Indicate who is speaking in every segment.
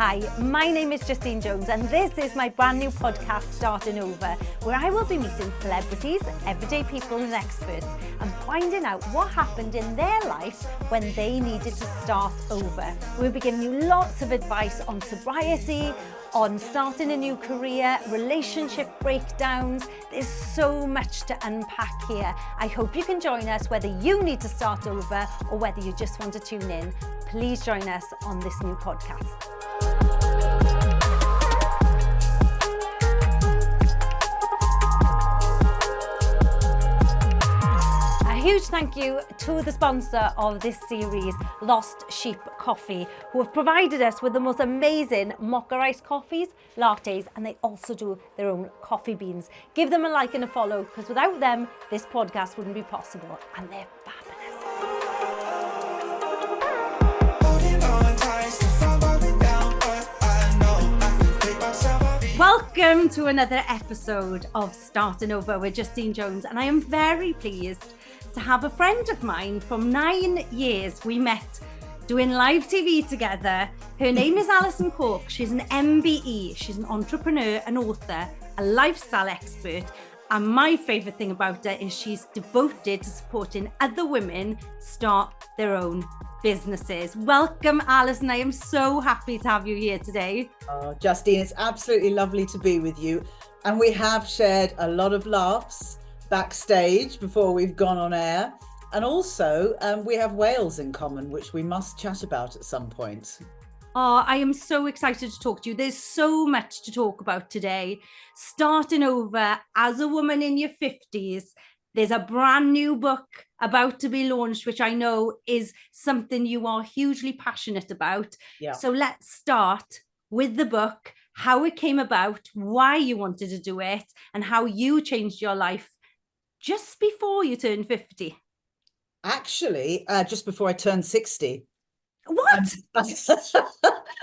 Speaker 1: Hi, my name is Justine Jones and this is my brand new podcast, Starting Over, where I will be meeting celebrities, everyday people and experts and finding out what happened in their life when they needed to start over. We'll be giving you lots of advice on sobriety, on starting a new career, relationship breakdowns. There's so much to unpack here. I hope you can join us whether you need to start over or whether you just want to tune in. Please join us on this new podcast. A huge thank you to the sponsor of this series, Lost Sheep Coffee, who have provided us with the most amazing mocha iced coffees, lattes, and they also do their own coffee beans. Give them a like and a follow, because without them, this podcast wouldn't be possible, and they're fabulous. Welcome to another episode of Starting Over with Justine Jones, and I am very pleased to have a friend of mine from 9 years. We met doing live TV together. Her name is Alison Cork. She's an MBE. She's an entrepreneur, an author, a lifestyle expert. And my favourite thing about her is she's devoted to supporting other women start their own businesses. Welcome, Alison. I am so happy to have you here today.
Speaker 2: Oh, Justine, it's absolutely lovely to be with you. And we have shared a lot of laughs backstage before we've gone on air. And also we have Wales in common, which we must chat about at some point.
Speaker 1: Oh, I am so excited to talk to you. There's so much to talk about today. Starting over as a woman in your 50s. There's a brand new book about to be launched, which I know is something you are hugely passionate about.
Speaker 2: Yeah.
Speaker 1: So let's start with the book, how it came about, why you wanted to do it, and how you changed your life just before you turned 50.
Speaker 2: Actually, just before I turned 60.
Speaker 1: What?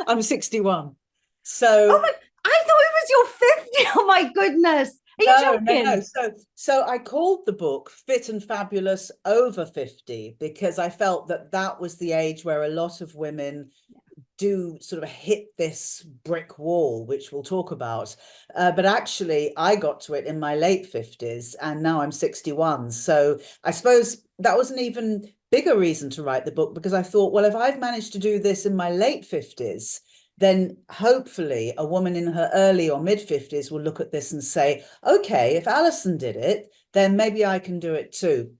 Speaker 2: I'm 61. So
Speaker 1: I thought it was your 50. Oh my goodness. Are you joking?
Speaker 2: No. So I called the book Fit and Fabulous Over 50 because I felt that was the age where a lot of women do sort of hit this brick wall, which we'll talk about. But actually, I got to it in my late 50s and now I'm 61. So I suppose that was an even bigger reason to write the book, because I thought, well, if I've managed to do this in my late 50s, then hopefully a woman in her early or mid 50s will look at this and say, okay, if Alison did it, then maybe I can do it too.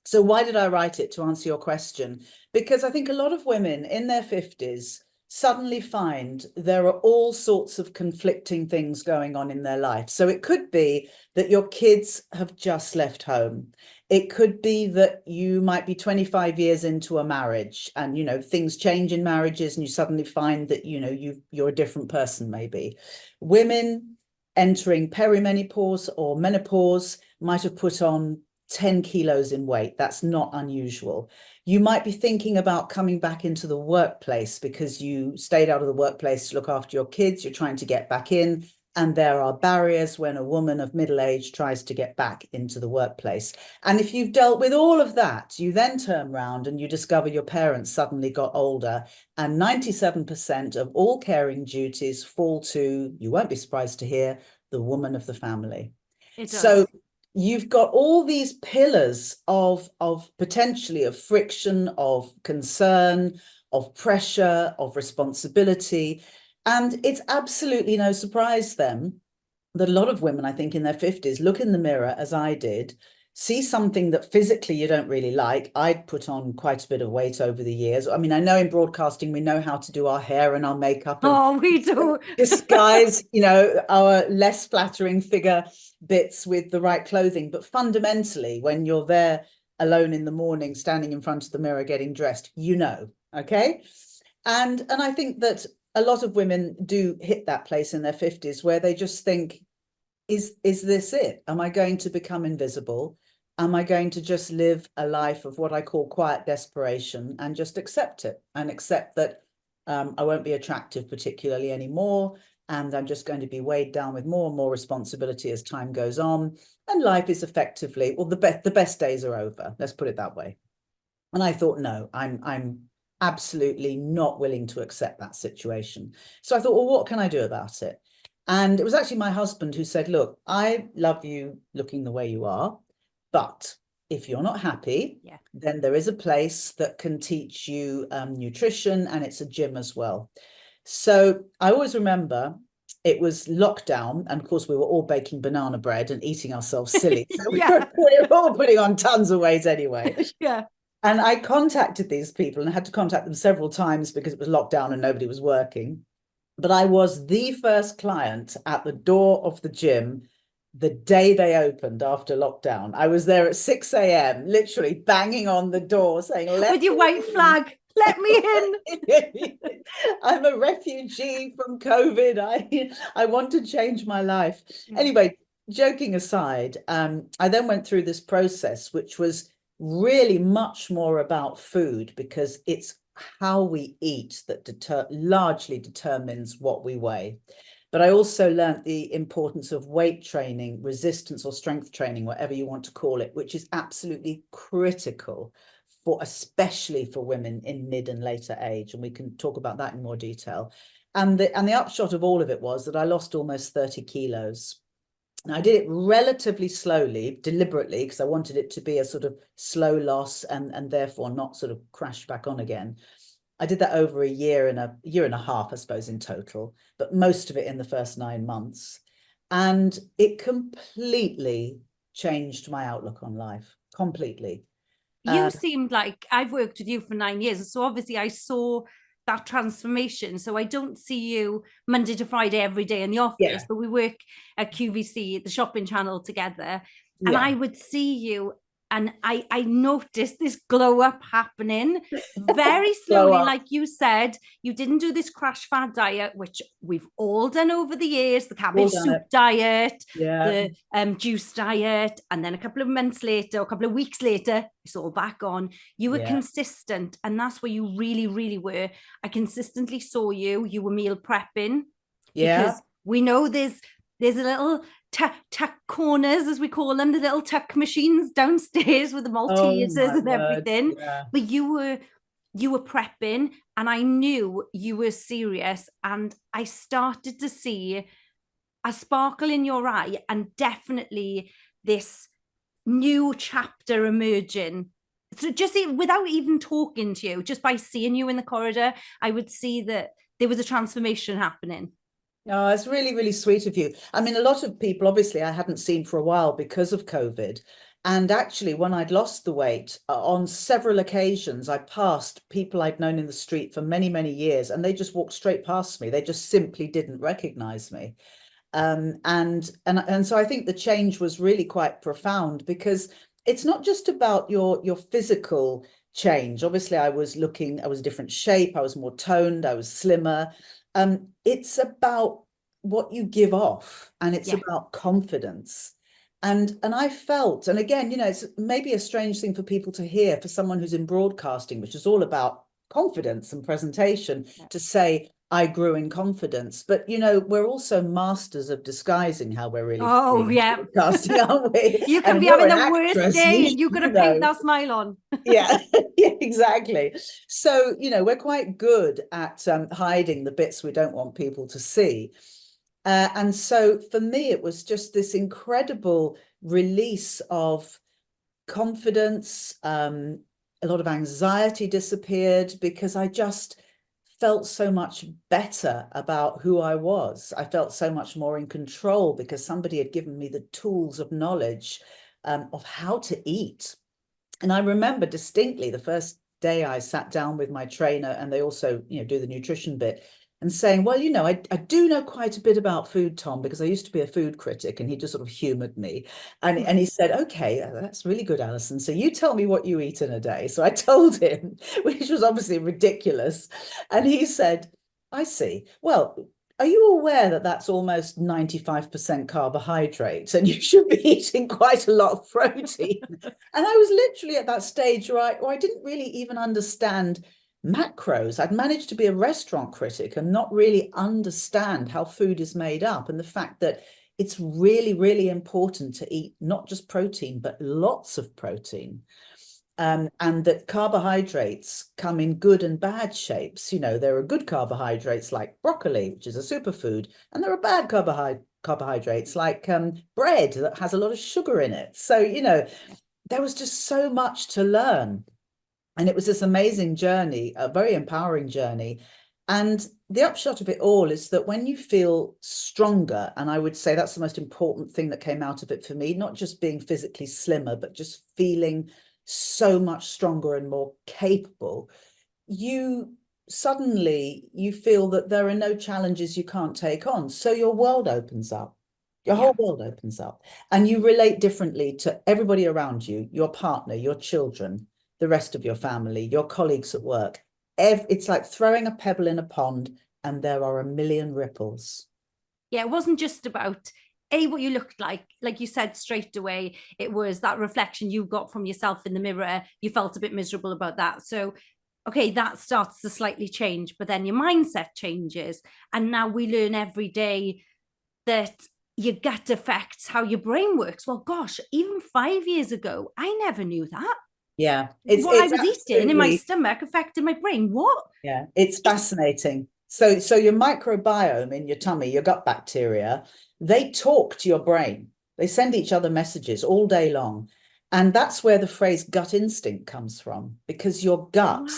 Speaker 2: So why did I write it, to answer your question? Because I think a lot of women in their 50s suddenly find there are all sorts of conflicting things going on in their life. So it could be that your kids have just left home. It could be that you might be 25 years into a marriage and, things change in marriages and you suddenly find that, you're a different person maybe. Women entering perimenopause or menopause might have put on 10 kilos in weight. That's not unusual. You might be thinking about coming back into the workplace because you stayed out of the workplace to look after your kids. You're trying to get back in. And there are barriers when a woman of middle age tries to get back into the workplace. And if you've dealt with all of that, you then turn around and you discover your parents suddenly got older. And 97% of all caring duties fall to, you won't be surprised to hear, the woman of the family.
Speaker 1: It does.
Speaker 2: So you've got all these pillars of potentially of friction, of concern, of pressure, of responsibility. And it's absolutely no surprise then that a lot of women, I think, in their 50s look in the mirror, as I did, see something that physically you don't really like. I'd put on quite a bit of weight over the years. I mean, I know in broadcasting, we know how to do our hair and our makeup. And
Speaker 1: we do.
Speaker 2: disguise, our less flattering figure bits with the right clothing. But fundamentally, when you're there alone in the morning, standing in front of the mirror, getting dressed, okay? And I think that a lot of women do hit that place in their 50s where they just think, is this it? Am I going to become invisible? Am I going to just live a life of what I call quiet desperation and just accept it and accept that I won't be attractive particularly anymore, and I'm just going to be weighed down with more and more responsibility as time goes on, and life is effectively, well, the best days are over. Let's put it that way. And I thought, no, I'm absolutely not willing to accept that situation. So I thought, well, what can I do about it? And it was actually my husband who said, look, I love you looking the way you are, but if you're not happy, then there is a place that can teach you nutrition, and it's a gym as well. So I always remember it was lockdown, and of course we were all baking banana bread and eating ourselves silly. So we were all putting on tons of weight anyway.
Speaker 1: Yeah.
Speaker 2: And I contacted these people and had to contact them several times because it was lockdown and nobody was working. But I was the first client at the door of the gym the day they opened after lockdown. I was there at 6 a.m, literally banging on the door saying,
Speaker 1: with your white flag, let me in.
Speaker 2: I'm a refugee from COVID. I want to change my life. Anyway, joking aside, I then went through this process, which was really much more about food, because it's how we eat that largely determines what we weigh. But I also learned the importance of weight training, resistance or strength training, whatever you want to call it, which is absolutely critical for, especially for women in mid and later age. And we can talk about that in more detail. And the upshot of all of it was that I lost almost 30 kilos. And I did it relatively slowly, deliberately, because I wanted it to be a sort of slow loss and therefore not sort of crash back on again. I did that over a year and a half, I suppose, in total, but most of it in the first 9 months. And it completely changed my outlook on life, completely.
Speaker 1: You seemed like, I've worked with you for 9 years, so obviously I saw that transformation. So I don't see you Monday to Friday every day in the office, but we work at QVC, the shopping channel together, and I would see you, and I noticed this glow up happening very slowly. Like you said, you didn't do this crash fad diet, which we've all done over the years, the cabbage soup diet, the juice diet, and then a couple of months later, or a couple of weeks later, it's all back on. You were consistent, and that's where you really, really were. I consistently saw you. You were meal prepping, because we know there's a little tuck corners, as we call them, the little tuck machines downstairs with the Maltesers and everything. But you were prepping, and I knew you were serious, and I started to see a sparkle in your eye, and definitely this new chapter emerging. So just without even talking to you, just by seeing you in the corridor, I would see that there was a transformation happening.
Speaker 2: Oh, it's really, really sweet of you. I mean, a lot of people, obviously, I hadn't seen for a while because of COVID. And actually, when I'd lost the weight, on several occasions, I passed people I'd known in the street for many, many years, and they just walked straight past me. They just simply didn't recognize me. And so I think the change was really quite profound, because it's not just about your physical change. Obviously, I was a different shape, I was more toned, I was slimmer. It's about what you give off, and it's about confidence. And I felt, and again, it's maybe a strange thing for people to hear, for someone who's in broadcasting, which is all about confidence and presentation, to say, I grew in confidence. But, we're also masters of disguising how we're really broadcasting, aren't we?
Speaker 1: You can be having the worst day, and you got to paint that smile on.
Speaker 2: Yeah, exactly. So, we're quite good at hiding the bits we don't want people to see. And so for me, it was just this incredible release of confidence. A lot of anxiety disappeared, because I just felt so much better about who I was. I felt so much more in control, because somebody had given me the tools of knowledge of how to eat. And I remember distinctly the first day I sat down with my trainer, and they also, do the nutrition bit, and saying, well, I do know quite a bit about food, Tom, because I used to be a food critic. And he just sort of humored me. And he said, okay, that's really good, Alison. So you tell me what you eat in a day. So I told him, which was obviously ridiculous. And he said, I see. Well, are you aware that that's almost 95% carbohydrates, and you should be eating quite a lot of protein? And I was literally at that stage where I didn't really even understand macros. I'd managed to be a restaurant critic and not really understand how food is made up, and the fact that it's really, really important to eat not just protein, but lots of protein. and that carbohydrates come in good and bad shapes. You know, there are good carbohydrates like broccoli, which is a superfood, and there are bad carbohydrates like bread that has a lot of sugar in it. So, you know, there was just so much to learn. And it was this amazing journey, a very empowering journey. And the upshot of it all is that when you feel stronger, and I would say that's the most important thing that came out of it for me, not just being physically slimmer, but just feeling so much stronger and more capable, you feel that there are no challenges you can't take on. So your world opens up. Your whole world opens up, and you relate differently to everybody around you, your partner, your children, the rest of your family, your colleagues at work. It's like throwing a pebble in a pond and there are a million ripples.
Speaker 1: Yeah, it wasn't just about what you looked like you said straight away. It was that reflection you got from yourself in the mirror. You felt a bit miserable about that. So, okay, that starts to slightly change, but then your mindset changes. And now we learn every day that your gut affects how your brain works. Well, gosh, even 5 years ago, I never knew that.
Speaker 2: Yeah.
Speaker 1: What I was eating in my stomach affected my brain. What?
Speaker 2: Yeah, it's fascinating. So your microbiome in your tummy, your gut bacteria, they talk to your brain. They send each other messages all day long. And that's where the phrase gut instinct comes from, because your gut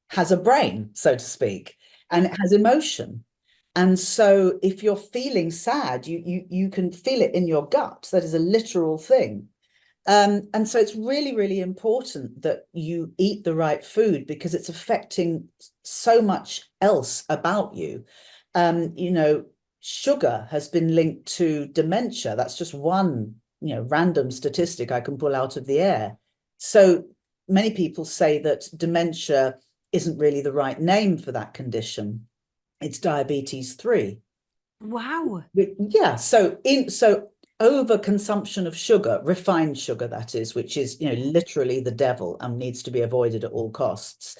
Speaker 2: has a brain, so to speak, and it has emotion. And so if you're feeling sad, you can feel it in your gut. That is a literal thing. And so it's really, really important that you eat the right food, because it's affecting so much else about you. You know, sugar has been linked to dementia. That's just one, you know, random statistic I can pull out of the air. So many people say that dementia isn't really the right name for that condition. It's diabetes 3.
Speaker 1: Wow.
Speaker 2: Yeah. So overconsumption of sugar, refined sugar, that is, which is, you know, literally the devil and needs to be avoided at all costs.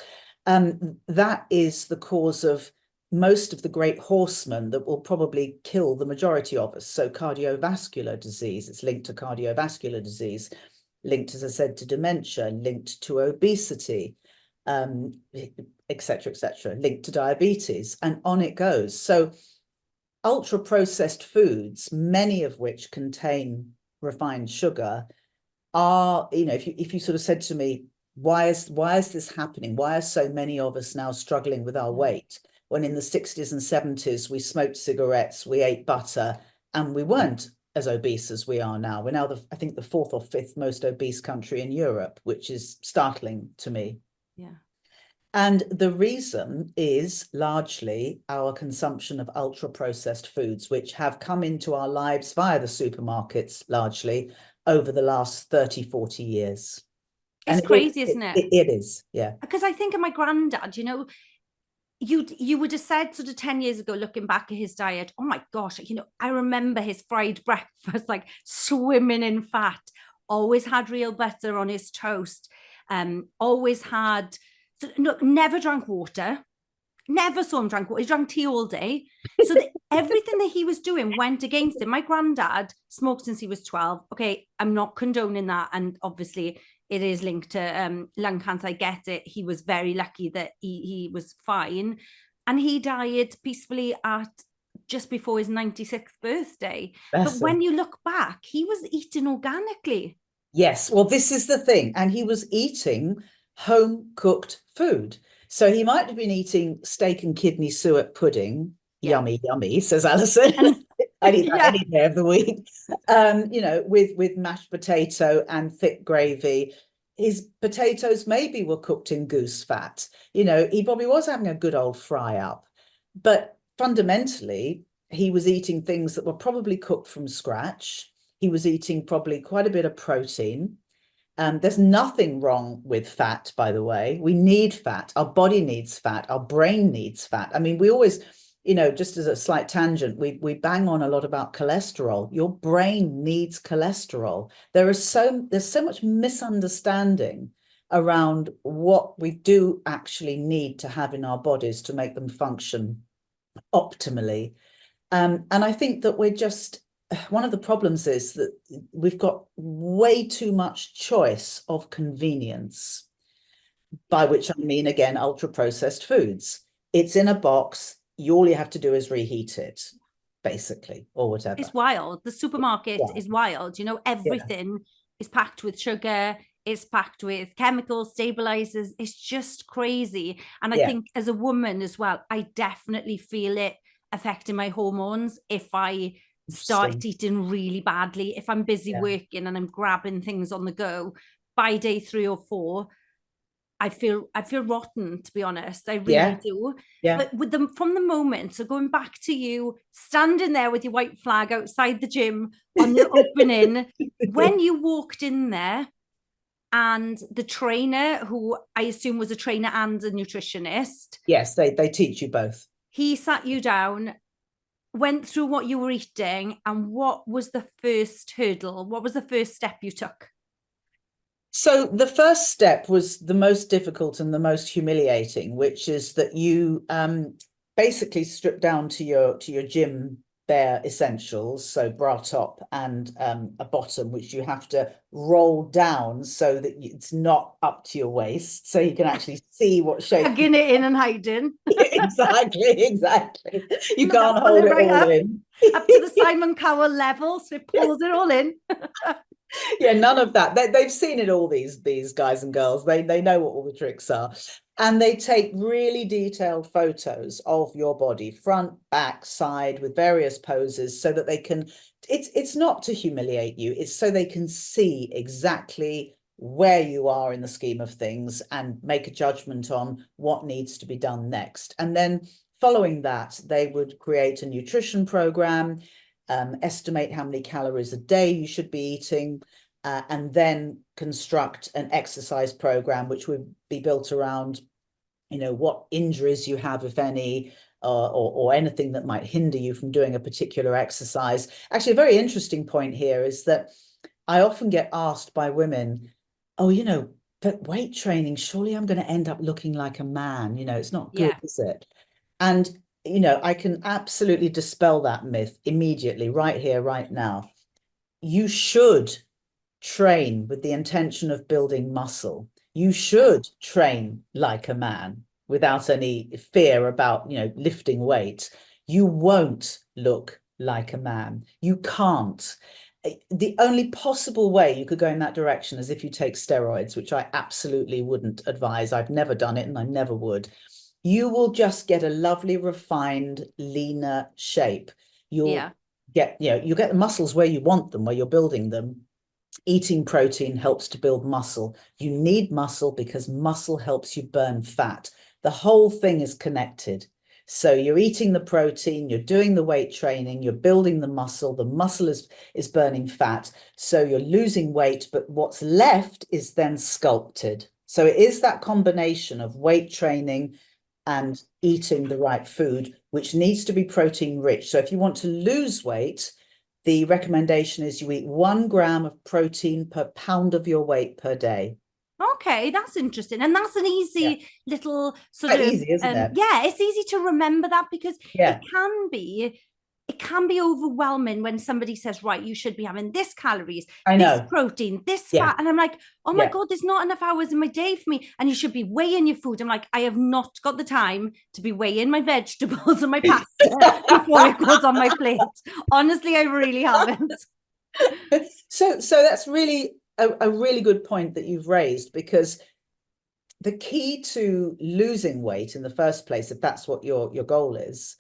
Speaker 2: That is the cause of most of the great horsemen that will probably kill the majority of us. So cardiovascular disease, it's linked to cardiovascular disease, linked, as I said, to dementia, linked to obesity, et cetera, linked to diabetes, and on it goes. So ultra processed foods, many of which contain refined sugar, are, you know, if you sort of said to me, why is this happening? Why are so many of us now struggling with our weight? When in the 60s and 70s, we smoked cigarettes, we ate butter, and we weren't as obese as we are now. We're now, I think, the 4th or 5th most obese country in Europe, which is startling to me.
Speaker 1: Yeah.
Speaker 2: And the reason is largely our consumption of ultra-processed foods, which have come into our lives via the supermarkets largely over the last 30, 40 years.
Speaker 1: It's crazy, isn't it?
Speaker 2: It is, yeah.
Speaker 1: Because I think of my granddad, you know, you would have said sort of 10 years ago, looking back at his diet, oh my gosh, you know, I remember his fried breakfast, like swimming in fat, always had real butter on his toast, always had, never drank water, never saw him drink water, he drank tea all day. So everything that he was doing went against him. My granddad smoked since he was 12. Okay, I'm not condoning that. And obviously it is linked to lung cancer. I get it. He was very lucky that he was fine. And he died peacefully at just before his 96th birthday. But when you look back, he was eating organically.
Speaker 2: Yes, well, this is the thing. And he was eating home-cooked food. So he might have been eating steak and kidney suet pudding. Yeah. Yummy, yummy, says Alison. I eat that any day of the week. You know, with mashed potato and thick gravy. His potatoes maybe were cooked in goose fat. You know, he probably was having a good old fry up. But fundamentally, he was eating things that were probably cooked from scratch. He was eating probably quite a bit of protein. There's nothing wrong with fat, by the way. We need fat. Our body needs fat. Our brain needs fat. I mean, we always, you know, just as a slight tangent, we bang on a lot about cholesterol. Your brain needs cholesterol. There's so much misunderstanding around what we do actually need to have in our bodies to make them function optimally. And I think that we're just one of the problems is that we've got way too much choice of convenience, by which I mean, again, ultra processed foods. It's in a box. All you have to do is reheat it, basically, or whatever.
Speaker 1: It's wild. The supermarket
Speaker 2: Yeah.
Speaker 1: is wild. You know, everything is packed with sugar. It's packed with chemicals, stabilizers. It's just crazy. And I think as a woman as well, I definitely feel it affecting my hormones if I start eating really badly. If I'm busy working and I'm grabbing things on the go, by day 3 or 4, I feel rotten, to be honest. I really do.
Speaker 2: Yeah.
Speaker 1: But with them from the moment, so going back to you standing there with your white flag outside the gym on the opening, when you walked in there, and the trainer, who I assume was a trainer and a nutritionist.
Speaker 2: Yes, they teach you both.
Speaker 1: He sat you down, went through what you were eating, and what was the first hurdle? What was the first step you took?
Speaker 2: So the first step was the most difficult and the most humiliating, which is that you basically strip down to your gym bare essentials, so bra top and a bottom, which you have to roll down so that it's not up to your waist, so you can actually see what shape.
Speaker 1: Tugging it in and hiding.
Speaker 2: Exactly. You can't hold it
Speaker 1: right
Speaker 2: all
Speaker 1: up,
Speaker 2: in.
Speaker 1: Up to the Simon Cowell level, so it pulls it all in.
Speaker 2: Yeah, none of that. They've seen it all, these guys and girls. They know what all the tricks are. And they take really detailed photos of your body, front, back, side, with various poses, so that they can, it's not to humiliate you, it's so they can see exactly where you are in the scheme of things and make a judgment on what needs to be done next. And then following that, they would create a nutrition program, estimate how many calories a day you should be eating, and then construct an exercise program, which would be built around, you know, what injuries you have, if any, or anything that might hinder you from doing a particular exercise. Actually, a very interesting point here is that I often get asked by women, oh, you know, but weight training, surely I'm going to end up looking like a man. You know, it's not good, is it? And you know, I can absolutely dispel that myth immediately, right here, right now. You should train with the intention of building muscle. You should train like a man without any fear about, you know, lifting weight. You won't look like a man. You can't. The only possible way you could go in that direction is if you take steroids, which I absolutely wouldn't advise. I've never done it and I never would. You will just get a lovely, refined, leaner shape. You'll get, you know, you get the muscles where you want them, where you're building them. Eating protein helps to build muscle. You need muscle because muscle helps you burn fat. The whole thing is connected. So you're eating the protein, you're doing the weight training, you're building the muscle is burning fat. So you're losing weight, but what's left is then sculpted. So it is that combination of weight training and eating the right food, which needs to be protein rich. So if you want to lose weight, the recommendation is you eat 1 gram of protein per pound of your weight per day.
Speaker 1: Okay, that's interesting. And that's an easy little sort of
Speaker 2: easy, isn't it?
Speaker 1: Yeah, it's easy to remember that, because it can be overwhelming when somebody says, right, you should be having this calories, this protein, this fat. And I'm like, oh my God, there's not enough hours in my day for me. And you should be weighing your food. I'm like, I have not got the time to be weighing my vegetables and my pasta before it goes on my plate. Honestly, I really haven't.
Speaker 2: So that's really a really good point that you've raised, because the key to losing weight in the first place, if that's what your goal is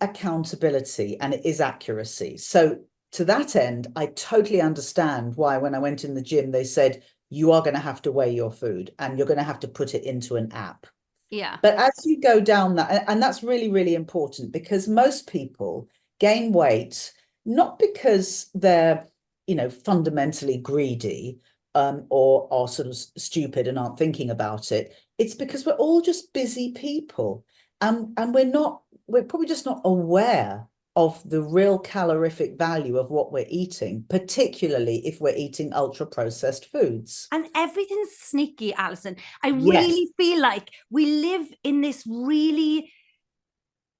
Speaker 2: accountability, and it is accuracy. So to that end, I totally understand why when I went in the gym, they said, you are going to have to weigh your food and you're going to have to put it into an app.
Speaker 1: Yeah.
Speaker 2: But as you go down that, and that's really, really important, because most people gain weight, not because they're, you know, fundamentally greedy, or sort of stupid and aren't thinking about it. It's because we're all just busy people, and we're probably just not aware of the real calorific value of what we're eating, particularly if we're eating ultra processed foods.
Speaker 1: And everything's sneaky, Alison. I really feel like we live in this really,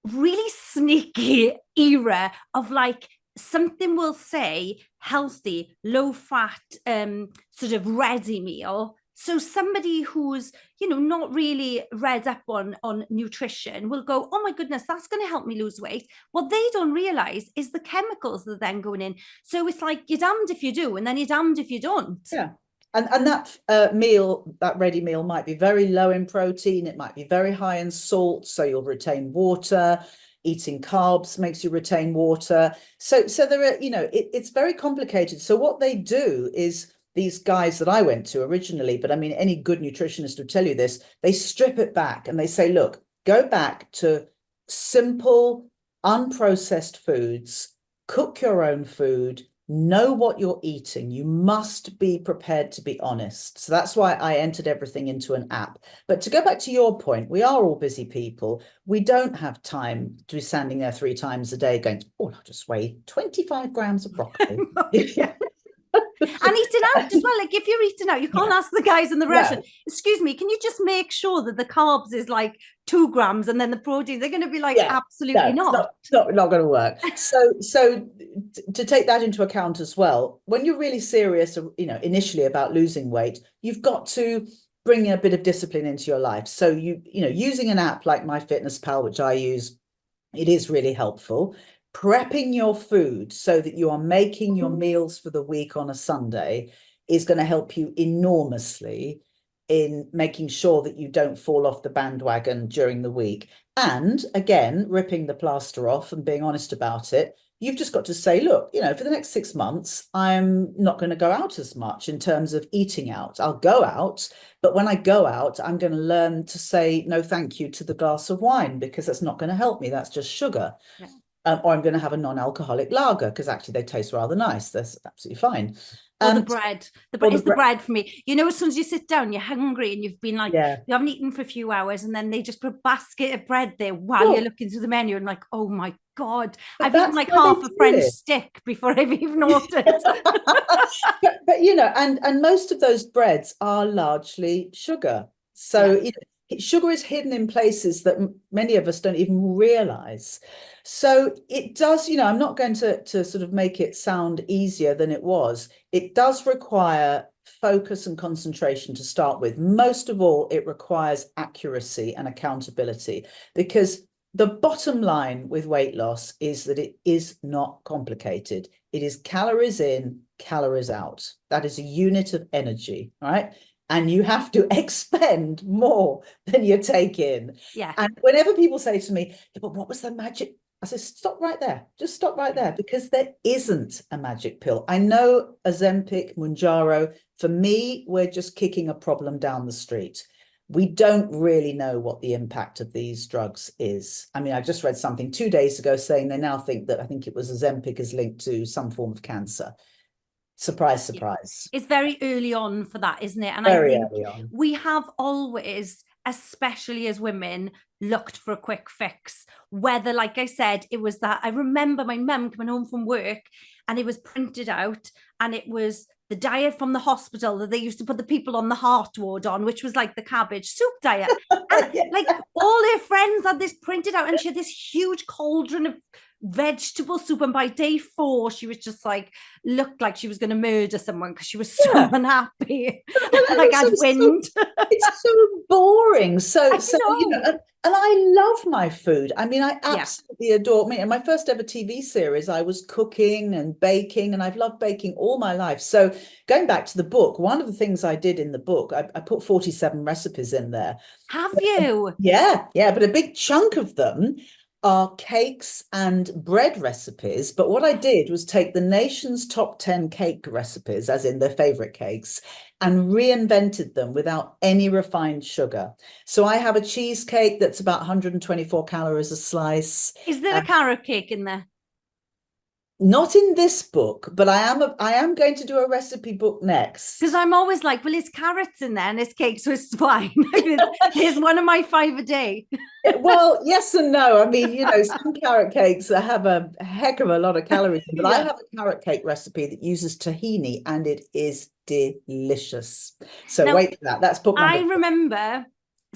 Speaker 1: really sneaky era of like something will say healthy, low fat, sort of ready meal. So somebody who's, not really read up on nutrition will go, oh my goodness, that's going to help me lose weight. What they don't realize is the chemicals that are then going in. So it's like, you're damned if you do, and then you're damned if you don't.
Speaker 2: Yeah. And that meal, that ready meal might be very low in protein. It might be very high in salt, so you'll retain water. Eating carbs makes you retain water. So there are, it's very complicated. So what they do is, these guys that I went to originally, but I mean, any good nutritionist would tell you this, they strip it back and they say, look, go back to simple, unprocessed foods, cook your own food, know what you're eating. You must be prepared to be honest. So that's why I entered everything into an app. But to go back to your point, we are all busy people. We don't have time to be standing there 3 times a day going, oh, I'll just weigh 25 grams of broccoli. Yeah.
Speaker 1: And eating out as well. Like, if you're eating out, you can't ask the guys in the restaurant, excuse me, can you just make sure that the carbs is like 2 grams and then the protein? They're going to be like, absolutely not.
Speaker 2: It's not going to work. So to take that into account as well, when you're really serious, initially about losing weight, you've got to bring a bit of discipline into your life. So using an app like MyFitnessPal, which I use, it is really helpful. Prepping your food so that you are making your meals for the week on a Sunday is going to help you enormously in making sure that you don't fall off the bandwagon during the week. And again, ripping the plaster off and being honest about it, you've just got to say, look, for the next 6 months, I'm not going to go out as much in terms of eating out. I'll go out, but when I go out, I'm going to learn to say no thank you to the glass of wine, because that's not going to help me. That's just sugar. Yeah. Or I'm going to have a non-alcoholic lager, because actually they taste rather nice. That's absolutely fine.
Speaker 1: Or the bread. The bread for me. As soon as you sit down, you're hungry and you've been like, you haven't eaten for a few hours, and then they just put a basket of bread there while you're looking through the menu and like, oh my God, I've eaten like half a French stick before I've even ordered.
Speaker 2: but and most of those breads are largely sugar. So, sugar is hidden in places that many of us don't even realize. So it does, I'm not going to sort of make it sound easier than it was. It does require focus and concentration to start with. Most of all, it requires accuracy and accountability, because the bottom line with weight loss is that it is not complicated. It is calories in, calories out. That is a unit of energy, right? And you have to expend more than you take in.
Speaker 1: Yeah.
Speaker 2: And whenever people say to me, but what was the magic? I say, stop right there. Just stop right there, because there isn't a magic pill. I know Ozempic, Mounjaro, for me, we're just kicking a problem down the street. We don't really know what the impact of these drugs is. I mean, I just read something 2 days ago saying they now think that, I think it was Ozempic, is linked to some form of cancer. Surprise, surprise.
Speaker 1: It's very early on for that, isn't it? And
Speaker 2: very
Speaker 1: I think
Speaker 2: early on.
Speaker 1: We have always, especially as women, looked for a quick fix. Whether, like I said, it was that, I remember my mum coming home from work and it was printed out, and it was the diet from the hospital that they used to put the people on the heart ward on, which was like the cabbage soup diet. And like all her friends had this printed out, and she had this huge cauldron of vegetable soup, and by day 4 she was just like, looked like she was going to murder someone because she was so unhappy. Like I'd wind.
Speaker 2: It's so boring. So and I love my food. I mean, I absolutely adore me. And my first ever TV series, I was cooking and baking, and I've loved baking all my life. So going back to the book, one of the things I did in the book, I put 47 recipes in there.
Speaker 1: Have you?
Speaker 2: Yeah, but a big chunk of them are cakes and bread recipes. But what I did was take the nation's top 10 cake recipes, as in their favorite cakes, and reinvented them without any refined sugar. So I have a cheesecake that's about 124 calories a slice.
Speaker 1: Is there a carrot cake in there?
Speaker 2: Not in this book, but I am going to do a recipe book next.
Speaker 1: Because I'm always like, well, there's carrots in there and there's cake, so it's fine. Here's one of my 5 a day.
Speaker 2: Well, yes and no. I mean, some carrot cakes have a heck of a lot of calories, but I have a carrot cake recipe that uses tahini, and it is delicious. So now, wait for that. That's book number 4.
Speaker 1: remember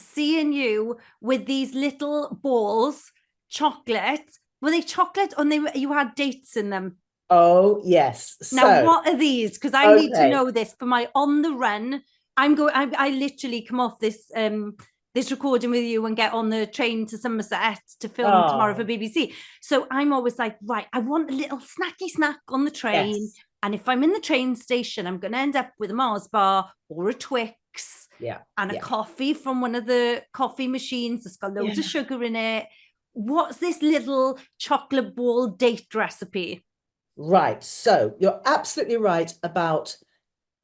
Speaker 1: seeing you with these little balls, chocolate. Were they chocolate, or you had dates in them?
Speaker 2: Oh, yes.
Speaker 1: Now,
Speaker 2: So,
Speaker 1: what are these? Because I need to
Speaker 2: okay.
Speaker 1: know this for my on the run. I literally come off this recording with you and get on the train to Somerset to film tomorrow for
Speaker 2: Oh,
Speaker 1: BBC. So I'm always like, right, I want a little snacky snack on the train.
Speaker 2: yes.
Speaker 1: And if I'm in the train station, I'm going to end up with a Mars bar or a Twix
Speaker 2: Yeah.
Speaker 1: and a
Speaker 2: Yeah.
Speaker 1: coffee from one of the coffee machines that's got loads of
Speaker 2: Yeah.
Speaker 1: sugar in it. What's this little chocolate ball date recipe?
Speaker 2: Right. So you're absolutely right about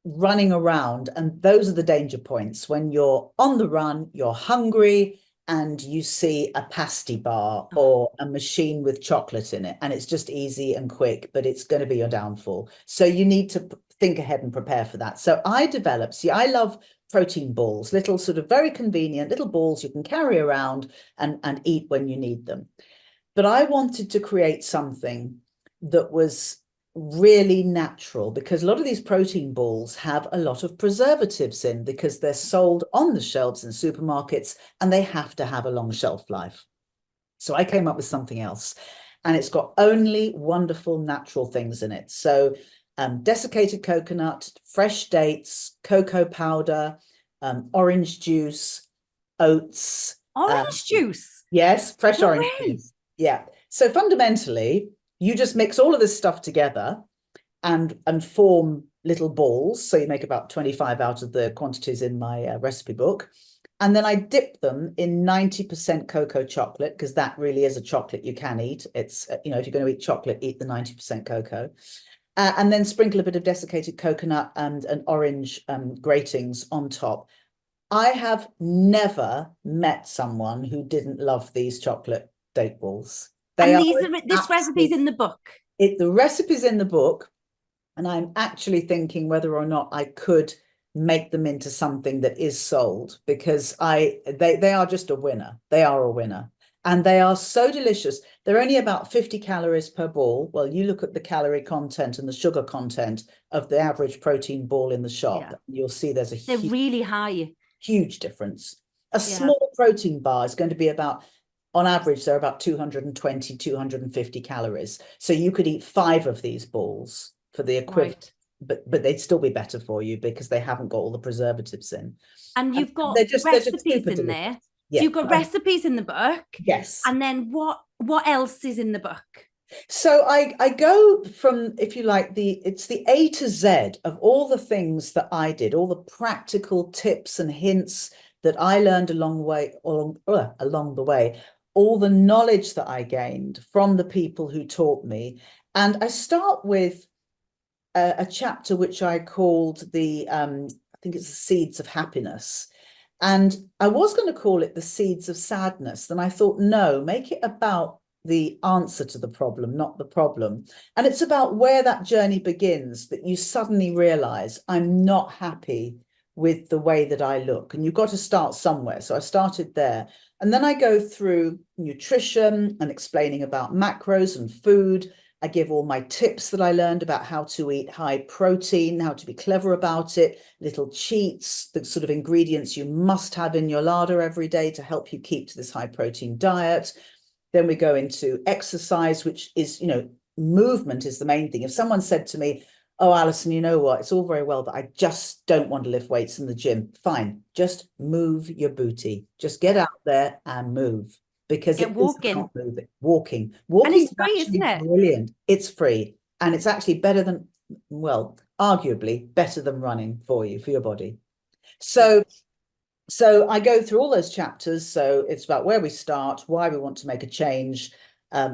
Speaker 2: running around. And those are the danger points when you're on the run, you're hungry, and you see a pasty bar or a machine with chocolate in it. And it's just easy and quick, but it's going to be your downfall. So you need to think ahead and prepare for that. So I developed, see, I love protein balls, little sort of very convenient little balls you can carry around and eat when you need them. But I wanted to create something that was really natural, because a lot of these protein balls have a lot of preservatives in because they're sold on the shelves in supermarkets and they have to have a long shelf life. So I came up with something else, and it's got only wonderful natural things in it. So desiccated coconut, fresh dates, cocoa powder, orange juice, oats.
Speaker 1: Orange juice.
Speaker 2: Yes, fresh
Speaker 1: No
Speaker 2: orange
Speaker 1: way.
Speaker 2: juice. Yeah. So fundamentally, you just mix all of this stuff together and form little balls. So you make about 25 out of the quantities in my recipe book. And then I dip them in 90% cocoa chocolate, because that really is a chocolate you can eat. It's, you know, if you're going to eat chocolate, eat the 90% cocoa. And then sprinkle a bit of desiccated coconut and an orange gratings on top. I have never met someone who didn't love these chocolate date balls. They
Speaker 1: And
Speaker 2: are
Speaker 1: this recipe's
Speaker 2: absolute.
Speaker 1: in the book.
Speaker 2: The recipe's in the book, and I'm actually thinking whether or not I could make them into something that is sold, because they are just a winner. They are a winner. And they are so delicious. They're only about 50 calories per ball. Well, you look at the calorie content and the sugar content of the average protein ball in the shop,
Speaker 1: Yeah.
Speaker 2: you'll see there's
Speaker 1: They're
Speaker 2: a
Speaker 1: really high.
Speaker 2: huge difference. A
Speaker 1: Yeah.
Speaker 2: small protein bar is going to be about, on average, they're about 220, 250 calories. So you could eat 5 of these balls for the equivalent,
Speaker 1: Right.
Speaker 2: but they'd still be better for you because they haven't got all the preservatives in.
Speaker 1: And
Speaker 2: And
Speaker 1: you've got
Speaker 2: they're just
Speaker 1: recipes
Speaker 2: super
Speaker 1: in
Speaker 2: delicious.
Speaker 1: there. So
Speaker 2: Yeah.
Speaker 1: you've got recipes in the book.
Speaker 2: Yes.
Speaker 1: And then what else is in the book?
Speaker 2: So I go from, if you like, it's the A to Z of all the things that I did, all the practical tips and hints that I learned along the way, all the knowledge that I gained from the people who taught me. And I start with a chapter which I called I think it's the Seeds of Happiness. And I was going to call it the Seeds of Sadness. Then I thought, no, make it about the answer to the problem, not the problem. And it's about where that journey begins, that you suddenly realize I'm not happy with the way that I look. And you've got to start somewhere. So I started there. And then I go through nutrition and explaining about macros and food. I give all my tips that I learned about how to eat high protein, how to be clever about it, little cheats, the sort of ingredients you must have in your larder every day to help you keep to this high protein diet. Then we go into exercise, which is, movement is the main thing. If someone said to me, oh, Alison, you know what? It's all very well, but I just don't want to lift weights in the gym. Fine. Just move your booty. Just get out there and move, because
Speaker 1: Get
Speaker 2: it is
Speaker 1: walking.
Speaker 2: about moving. Walking
Speaker 1: And
Speaker 2: is
Speaker 1: it's free,
Speaker 2: actually
Speaker 1: isn't it?
Speaker 2: brilliant. It's free. And it's actually better than, well, arguably better than running for your body. So I go through all those chapters. So it's about where we start, why we want to make a change,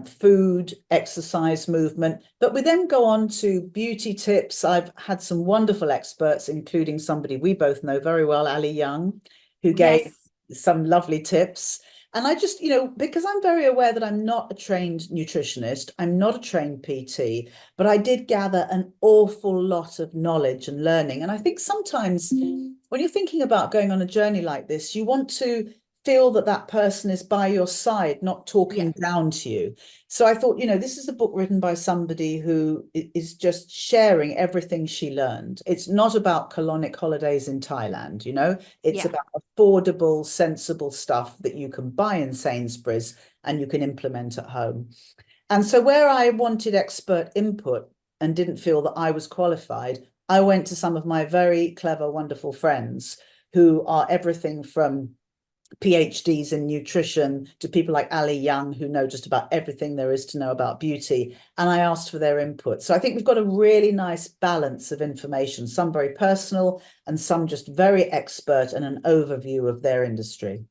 Speaker 2: food, exercise, movement. But we then go on to beauty tips. I've had some wonderful experts, including somebody we both know very well, Ali Young, who gave some lovely tips. And I just, because I'm very aware that I'm not a trained nutritionist, I'm not a trained PT, but I did gather an awful lot of knowledge and learning. And I think sometimes when you're thinking about going on a journey like this, you want to feel that that person is by your side, not talking down to you. So I thought, this is a book written by somebody who is just sharing everything she learned. It's not about colonic holidays in Thailand, it's about affordable, sensible stuff that you can buy in Sainsbury's and you can implement at home. And so where I wanted expert input, and didn't feel that I was qualified, I went to some of my very clever, wonderful friends who are everything from PhDs in nutrition to people like Ali Young, who know just about everything there is to know about beauty. And I asked for their input. So I think we've got a really nice balance of information, some very personal and some just very expert and an overview of their industry.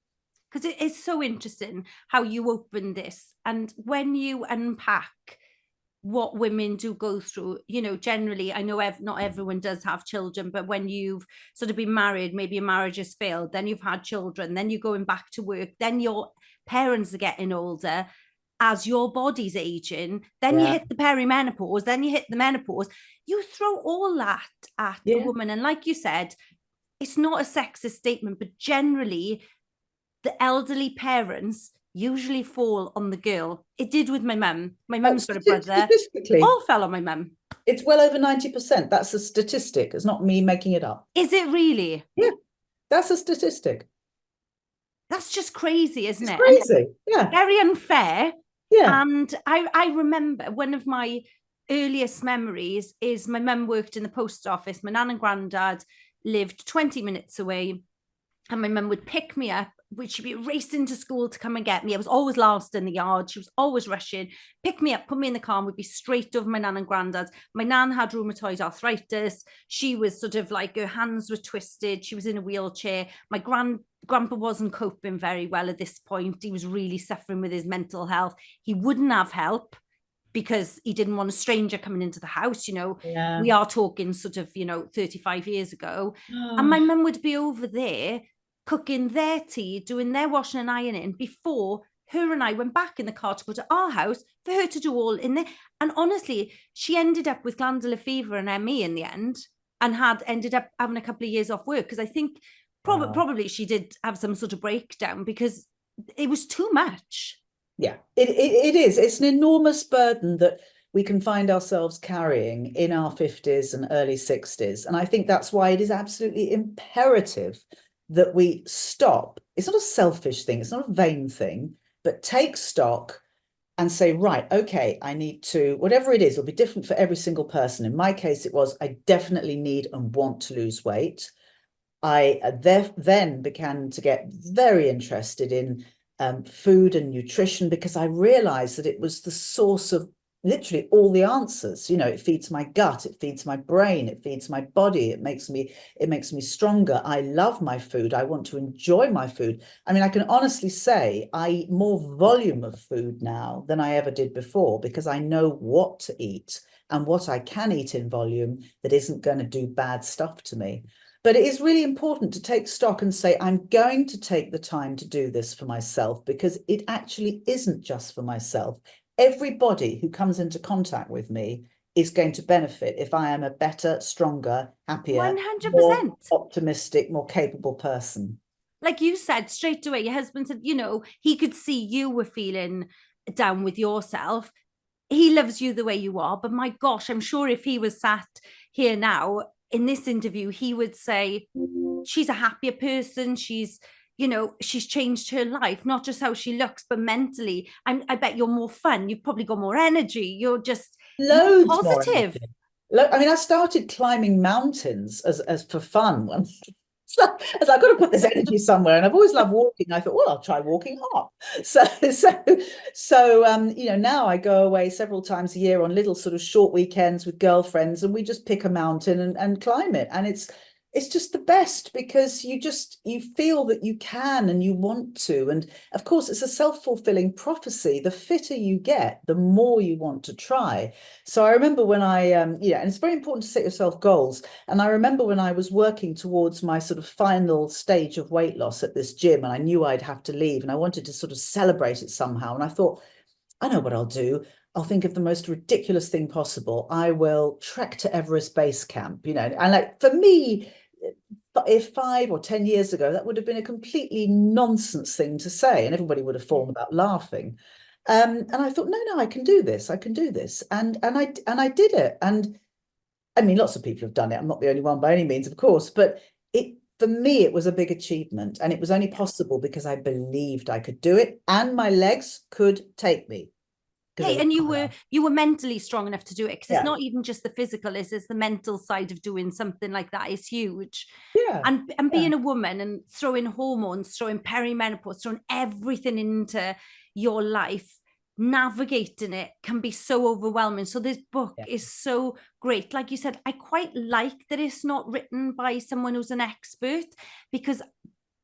Speaker 1: Because it is so interesting how you open this, and when you unpack what women do go through, you know, generally, I know not everyone does have children, but when you've sort of been married, maybe your marriage has failed, then you've had children, then you're going back to work, then your parents are getting older, as your body's aging, then you hit the perimenopause, then you hit the menopause, you throw all that at a woman. And like you said, it's not a sexist statement, but generally the elderly parents usually fall on the girl. It did with my mum. My mum's got a brother. All fell on my mum.
Speaker 2: It's well over 90%. That's a statistic. It's not me making it up.
Speaker 1: Is it really?
Speaker 2: Yeah, that's a statistic.
Speaker 1: That's just crazy, isn't it?
Speaker 2: Crazy. Yeah.
Speaker 1: Very unfair.
Speaker 2: Yeah.
Speaker 1: And I remember one of my earliest memories is my mum worked in the post office. My nan and granddad lived 20 minutes away. And my mum would pick me up, she'd be racing to school to come and get me. I was always last in the yard. She was always rushing, pick me up, put me in the car, and we'd be straight over my nan and granddad's. My nan had rheumatoid arthritis. She was sort of like, her hands were twisted. She was in a wheelchair. My grandpa wasn't coping very well at this point. He was really suffering with his mental health. He wouldn't have help because he didn't want a stranger coming into the house, you know. We are talking sort of, 35 years ago. And my mum would be over there cooking their tea, doing their washing and ironing before her and I went back in the car to go to our house for her to do all in there. And honestly, she ended up with glandular fever and ME in the end, and ended up having a couple of years off work, because I think probably she did have some sort of breakdown because it was too much.
Speaker 2: Yeah, it is. It's an enormous burden that we can find ourselves carrying in our 50s and early 60s. And I think that's why it is absolutely imperative that we stop. It's not a selfish thing, it's not a vain thing, but take stock and say, right, okay, I need to, whatever it is, it'll be different for every single person. In my case, it was, I definitely need and want to lose weight. I then began to get very interested in food and nutrition, because I realized that it was the source of literally all the answers. It feeds my gut, it feeds my brain, it feeds my body, it makes me stronger. I love my food. I want to enjoy my food. I mean, I can honestly say I eat more volume of food now than I ever did before, because I know what to eat and what I can eat in volume that isn't going to do bad stuff to me. But it is really important to take stock and say, I'm going to take the time to do this for myself, because it actually isn't just for myself. Everybody who comes into contact with me is going to benefit if I am a better, stronger, happier,
Speaker 1: 100%.
Speaker 2: more optimistic, more capable person.
Speaker 1: Like you said straight away, your husband said, he could see you were feeling down with yourself. He loves you the way you are. But my gosh, I'm sure if he was sat here now in this interview, he would say she's a happier person. She's changed her life, not just how she looks, but mentally. I bet you're more fun. You've probably got more energy. You're just
Speaker 2: loads
Speaker 1: more positive.
Speaker 2: I mean, I started climbing mountains as for fun. I've got to put this energy somewhere, and I've always loved walking. I thought, well, I'll try walking up. So now I go away several times a year on little sort of short weekends with girlfriends, and we just pick a mountain and climb it. And it's just the best, because you feel that you can and you want to. And of course, it's a self-fulfilling prophecy. The fitter you get, the more you want to try. So I remember when and it's very important to set yourself goals. And I remember when I was working towards my sort of final stage of weight loss at this gym, and I knew I'd have to leave, and I wanted to sort of celebrate it somehow. And I thought, I know what I'll do. I'll think of the most ridiculous thing possible. I will trek to Everest Base Camp, and like, for me, if 5 or 10 years ago, that would have been a completely nonsense thing to say, and everybody would have fallen about laughing. And I thought, no, I can do this. I can do this. And I did it. And I mean, lots of people have done it. I'm not the only one by any means, of course, but for me, it was a big achievement, and it was only possible because I believed I could do it and my legs could take me. because
Speaker 1: Yeah, and you were mentally strong enough to do it, because
Speaker 2: Yeah.
Speaker 1: it's not even just the physical, it's the mental side of doing something like that is huge.
Speaker 2: Yeah.
Speaker 1: And being a woman and throwing hormones, throwing perimenopause, throwing everything into your life, navigating it can be so overwhelming. So this book is so great. Like you said, I quite like that it's not written by someone who's an expert, because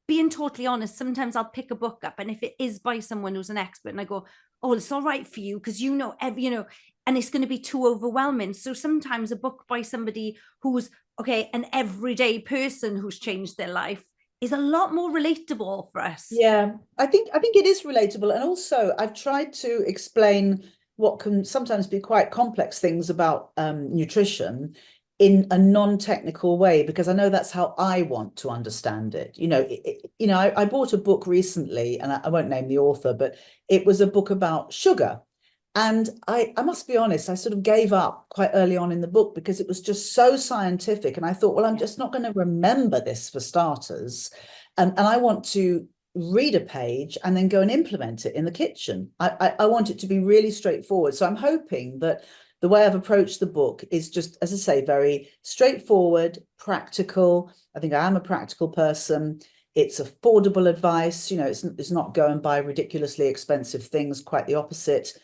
Speaker 1: being totally honest, sometimes I'll pick a book up, and if it is by someone who's an expert, and I go, oh, it's all right for you because you know, and it's going to be too overwhelming. So sometimes a book by somebody who's an everyday person who's changed their life is a lot more relatable for us.
Speaker 2: Yeah, I think it is relatable. And also I've tried to explain what can sometimes be quite complex things about nutrition in a non-technical way, because I know that's how I want to understand it. I bought a book recently, and I won't name the author, but it was a book about sugar. And I must be honest, I sort of gave up quite early on in the book because it was just so scientific. And I thought, well, I'm just not going to remember this for starters. And I want to read a page and then go and implement it in the kitchen. I want it to be really straightforward. So I'm hoping that the way I've approached the book is just, as I say, very straightforward, practical. I think I am a practical person. It's affordable advice. It's not go and buy ridiculously expensive things, quite the opposite.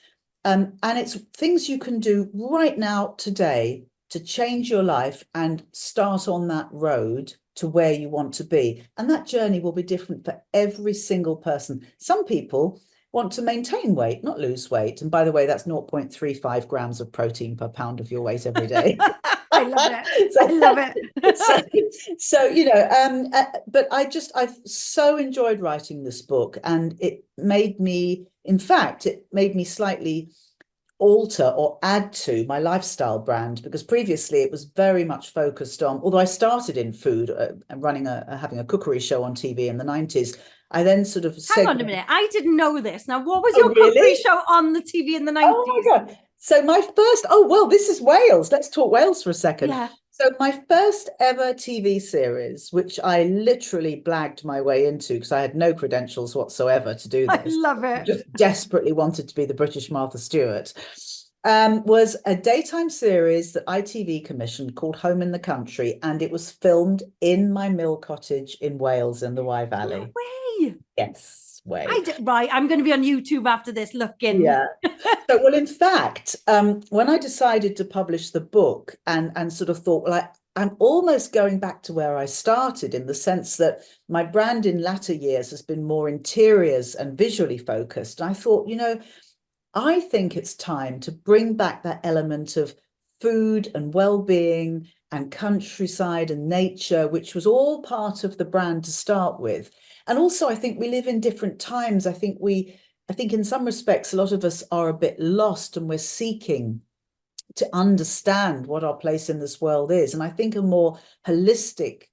Speaker 2: And it's things you can do right now, today, to change your life and start on that road to where you want to be. And that journey will be different for every single person. Some people want to maintain weight, not lose weight. And by the way, that's 0.35 grams of protein per pound of your weight every day.
Speaker 1: I love it. I love it.
Speaker 2: But I've so enjoyed writing this book, and it made me slightly alter or add to my lifestyle brand, because previously it was very much focused on, although I started in food and having a cookery show on TV in the 90s. I then sort of
Speaker 1: hang on a minute, I didn't know this. Now, what was your
Speaker 2: really?
Speaker 1: cookery show on the TV in the 90s?
Speaker 2: Oh my God. So my first, this is Wales. Let's talk Wales for a second.
Speaker 1: Yeah.
Speaker 2: So my first ever TV series, which I literally blagged my way into because I had no credentials whatsoever to do this.
Speaker 1: I love it.
Speaker 2: Just desperately wanted to be the British Martha Stewart. Was a daytime series that ITV commissioned called Home in the Country, and it was filmed in my mill cottage in Wales in the Wye Valley.
Speaker 1: No way.
Speaker 2: Yes, way.
Speaker 1: Right, I'm going to be on YouTube after this looking.
Speaker 2: Yeah. So, well, in fact, when I decided to publish the book and sort of thought, well, I'm almost going back to where I started, in the sense that my brand in latter years has been more interiors and visually focused. And I thought, I think it's time to bring back that element of food and well-being and countryside and nature, which was all part of the brand to start with. And also, I think we live in different times. I think in some respects, a lot of us are a bit lost, and we're seeking to understand what our place in this world is. And I think a more holistic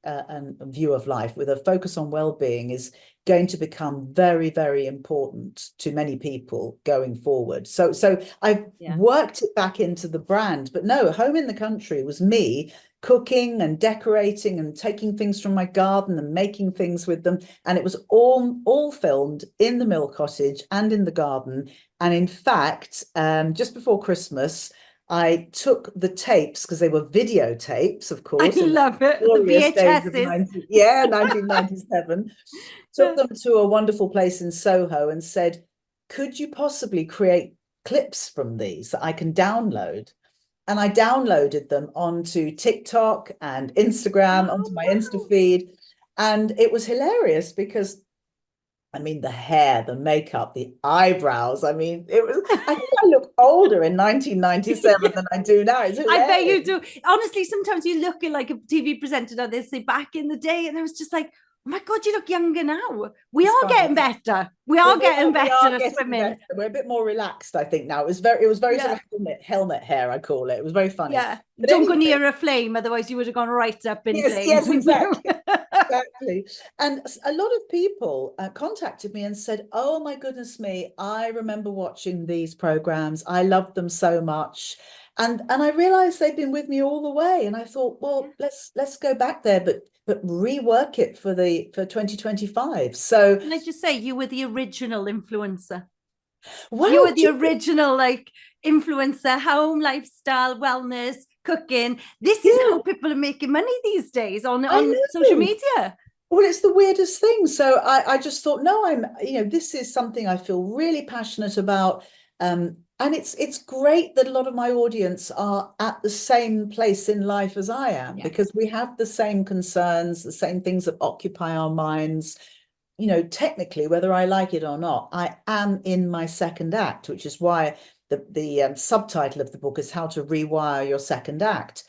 Speaker 2: view of life with a focus on well-being is going to become very, very important to many people going forward. So I've worked it back into the brand. But no, Home in the Country was me cooking and decorating and taking things from my garden and making things with them. And it was all filmed in the mill cottage and in the garden. And in fact, just before Christmas, I took the tapes, because they were videotapes, of course.
Speaker 1: I love it. The VHSs.
Speaker 2: 1997. Took them to a wonderful place in Soho and said, could you possibly create clips from these that I can download? And I downloaded them onto TikTok and Instagram, onto my Insta feed. And it was hilarious because, the hair, the makeup, the eyebrows. I think I look older in 1997 than I do now. It's hilarious.
Speaker 1: I bet you do. Honestly, sometimes you look like a TV presenter now. They say back in the day, and I was just like, oh my God, you look younger now. We are getting better. We are getting better at swimming.
Speaker 2: We're a bit more relaxed, I think, now. It was very sort of helmet hair, I call it. It was very funny.
Speaker 1: Yeah. But don't go near a flame, otherwise you would have gone right up in flames.
Speaker 2: Yes, exactly. Exactly. And a lot of people contacted me and said, oh my goodness me, I remember watching these programs. I loved them so much. And I realized they'd been with me all the way. And I thought, well, let's go back there, but rework it for 2025. So
Speaker 1: can I just say, you were the original influencer.
Speaker 2: Well,
Speaker 1: You were the
Speaker 2: do
Speaker 1: original like influencer, home lifestyle, wellness, cooking. This is
Speaker 2: yeah,
Speaker 1: how people are making money these days
Speaker 2: I
Speaker 1: on social
Speaker 2: know.
Speaker 1: media.
Speaker 2: Well, it's the weirdest thing. So I just thought, no, this is something I feel really passionate about. And it's great that a lot of my audience are at the same place in life as I am,
Speaker 1: Yeah.
Speaker 2: because we have the same concerns, the same things that occupy our minds. Technically, whether I like it or not, I am in my second act, which is why the subtitle of the book is How to Rewire Your Second Act.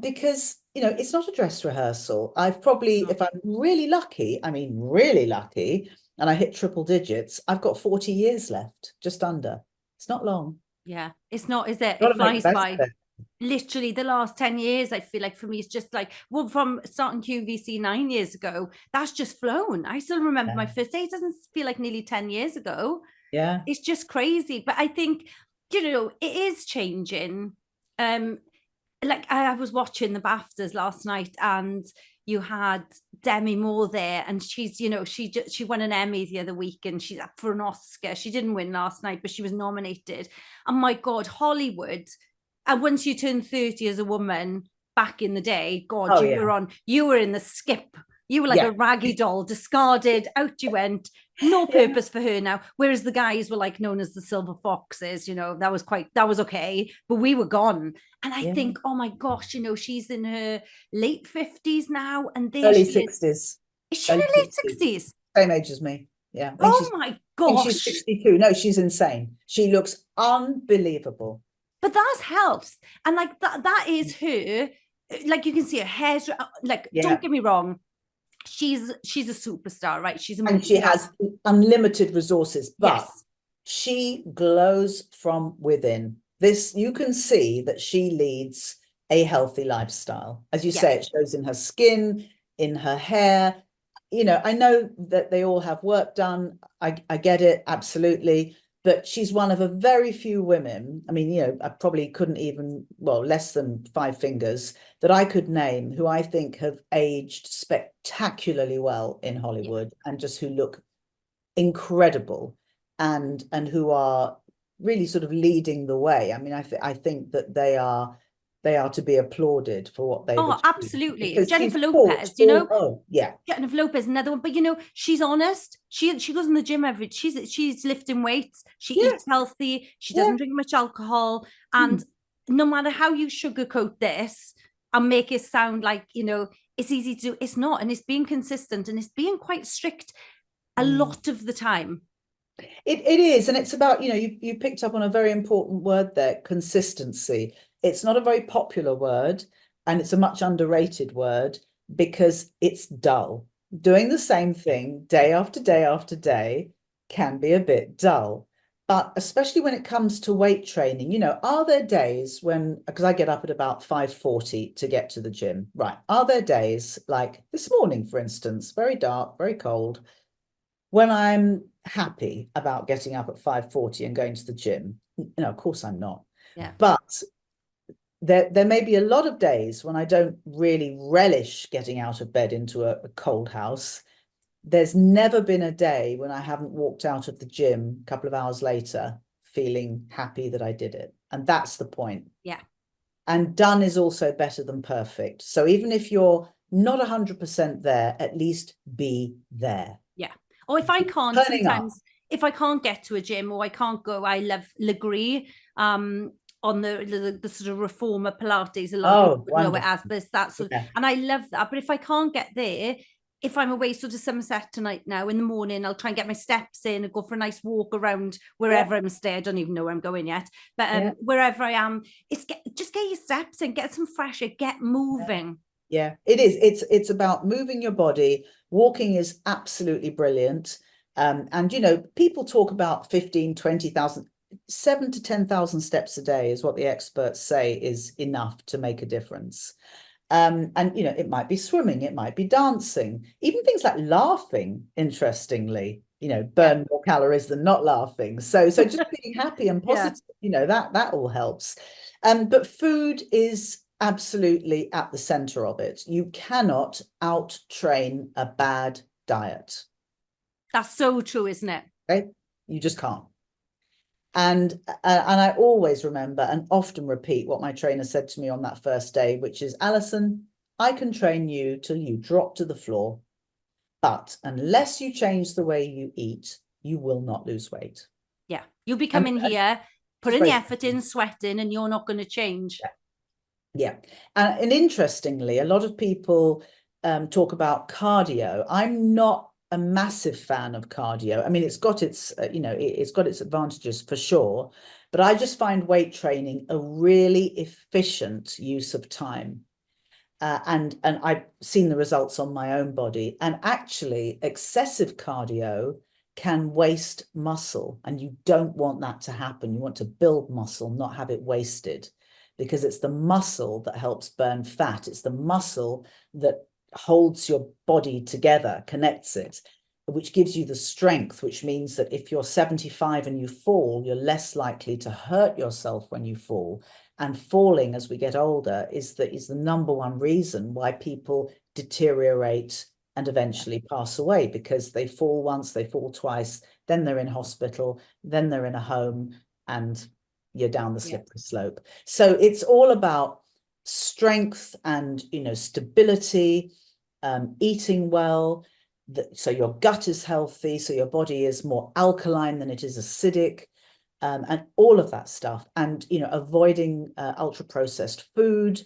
Speaker 2: Because, it's not a dress rehearsal. I've probably, if I'm really lucky, I mean, really lucky, and I hit triple digits, I've got 40 years left, just under. It's not long.
Speaker 1: Yeah. It's not, is it?
Speaker 2: Got
Speaker 1: It
Speaker 2: to make the
Speaker 1: flies
Speaker 2: best
Speaker 1: by.
Speaker 2: of it.
Speaker 1: Literally the last 10 years, I feel like for me, it's just like, well, from starting QVC 9 years ago, that's just flown. I still remember
Speaker 2: Yeah.
Speaker 1: my first day. It doesn't feel like nearly 10 years ago.
Speaker 2: Yeah.
Speaker 1: It's just crazy. But I think, it is changing. Like I was watching the BAFTAs last night, and you had Demi Moore there, and she's, she won an Emmy the other week, and she's up for an Oscar. She didn't win last night, but she was nominated. And my God, Hollywood. And once you turn 30 as a woman back in the day, God,
Speaker 2: Oh, yeah.
Speaker 1: you were in the skip. You were like
Speaker 2: Yeah.
Speaker 1: a raggy doll, discarded, out you went, no
Speaker 2: Yeah.
Speaker 1: purpose for her now. Whereas the guys were like known as the silver foxes, that was okay, but we were gone. And I
Speaker 2: Yeah.
Speaker 1: think, oh my gosh, she's in her late 50s now, and there
Speaker 2: Early
Speaker 1: she is.
Speaker 2: 60s.
Speaker 1: Is she in
Speaker 2: Early
Speaker 1: her late
Speaker 2: 60s.
Speaker 1: 60s?
Speaker 2: Same age as me. Yeah.
Speaker 1: Oh my
Speaker 2: I think she's
Speaker 1: gosh.
Speaker 2: 62. No, she's insane. She looks unbelievable.
Speaker 1: But that's health. And like that is her. Like you can see her hair's like,
Speaker 2: Yeah.
Speaker 1: don't get me wrong. She's a superstar, right? She's a
Speaker 2: And she has unlimited resources, but
Speaker 1: yes.
Speaker 2: she glows from within. You can see that she leads a healthy lifestyle. As you say, it shows in her skin, in her hair. I know that they all have work done. I get it, absolutely. But she's one of a very few women. I mean, I probably couldn't even, well, less than 5 fingers that I could name who I think have aged spectacularly well in Hollywood, and just who look incredible, and who are really sort of leading the way. I mean, I think that they are to be applauded for what they've achieved.
Speaker 1: Absolutely.
Speaker 2: Because
Speaker 1: Jennifer Lopez,
Speaker 2: oh yeah,
Speaker 1: Jennifer Lopez, another one. But she's honest. She goes in the gym she's lifting weights. She eats healthy. She doesn't drink much alcohol. And no matter how you sugarcoat this and make it sound like, it's easy to do, it's not. And it's being consistent, and it's being quite strict a lot of the time.
Speaker 2: It is. And it's about, you picked up on a very important word there, consistency. It's not a very popular word, and it's a much underrated word, because it's dull. Doing the same thing day after day after day can be a bit dull. But especially when it comes to weight training, are there days when, because I get up at about 5:40 to get to the gym, right? Are there days like this morning, for instance, very dark, very cold, when I'm happy about getting up at 5:40 and going to the gym? Of course I'm not.
Speaker 1: Yeah.
Speaker 2: But there may be a lot of days when I don't really relish getting out of bed into a cold house. There's never been a day when I haven't walked out of the gym a couple of hours later feeling happy that I did it. And that's the point.
Speaker 1: Yeah.
Speaker 2: And done is also better than perfect. So even if you're not 100% there, at least be there.
Speaker 1: Yeah. Or if I can't, sometimes if I can't get to a gym, or I can't go, I love Legree, on the sort of reformer Pilates. A lot of people know it as, but that's and I love that. But if I can't get there, if I'm away sort of Somerset tonight now in the morning, I'll try and get my steps in and go for a nice walk around wherever I'm staying. I don't even know where I'm going yet, but wherever I am, just get your steps in, get some fresh air, get moving.
Speaker 2: Yeah, it is. It's about moving your body. Walking is absolutely brilliant. And people talk about 15, 20,000, 7 to 10,000 steps a day is what the experts say is enough to make a difference. And it might be swimming, it might be dancing, even things like laughing, interestingly, burn more calories than not laughing. So just being happy and positive, that all helps. But food is absolutely at the center of it. You cannot out train a bad diet.
Speaker 1: That's so true, isn't it?
Speaker 2: Okay? You just can't. And I always remember and often repeat what my trainer said to me on that first day, which is, Alison, I can train you till you drop to the floor, but unless you change the way you eat, you will not lose weight.
Speaker 1: Yeah, you'll be coming here, putting the effort in, sweating, and you're not going to change.
Speaker 2: Yeah. And interestingly, a lot of people talk about cardio. I'm not a massive fan of cardio. I mean, it's got its, it's got its advantages for sure, but I just find weight training a really efficient use of time. And I've seen the results on my own body. And actually, excessive cardio can waste muscle, and you don't want that to happen. You want to build muscle, not have it wasted, because it's the muscle that helps burn fat. It's the muscle that holds your body together, connects it, which gives you the strength, which means that if you're 75 and you fall, you're less likely to hurt yourself when you fall. And falling as we get older is the number one reason why people deteriorate and eventually pass away, because they fall once, they fall twice, then they're in hospital, then they're in a home, and you're down the slippery slope. So it's all about strength and, stability, eating well, so your gut is healthy, so your body is more alkaline than it is acidic. And all of that stuff, and avoiding ultra processed food,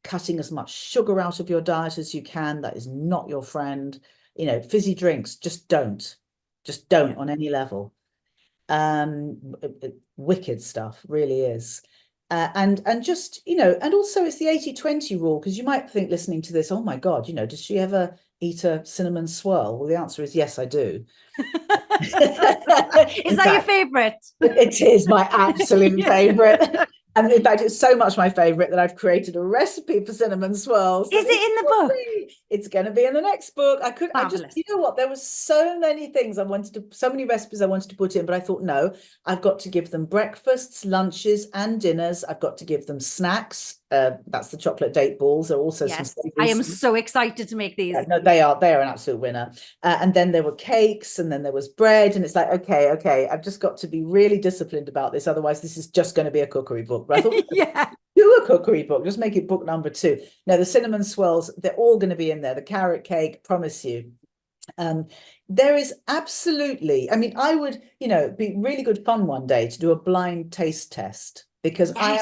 Speaker 2: cutting as much sugar out of your diet as you can. That is not your friend. Fizzy drinks, just don't on any level. Wicked stuff, really is. And just and also it's the 80-20 rule, because you might think, listening to this, oh my God, does she ever eat a cinnamon swirl? Well, the answer is yes, I do.
Speaker 1: Is that your favorite?
Speaker 2: It is my absolute favorite. And in fact, it's so much my favorite that I've created a recipe for cinnamon swirls.
Speaker 1: Is it in the book?
Speaker 2: It's going to be in the next book. You know what? There were so many things so many recipes I wanted to put in, but I thought, no, I've got to give them breakfasts, lunches, and dinners. I've got to give them snacks. That's the chocolate date balls. There are also some.
Speaker 1: I am so excited to make these.
Speaker 2: Yeah, no, they are an absolute winner. And then there were cakes, and then there was bread, and it's like, okay, I've just got to be really disciplined about this. Otherwise, this is just going to be a cookery book. But I thought, do a cookery book, just make it book number 2. Now, the cinnamon swirls, they're all going to be in there. The carrot cake, promise you. There is absolutely, I mean, I would, be really good fun one day to do a blind taste test, because I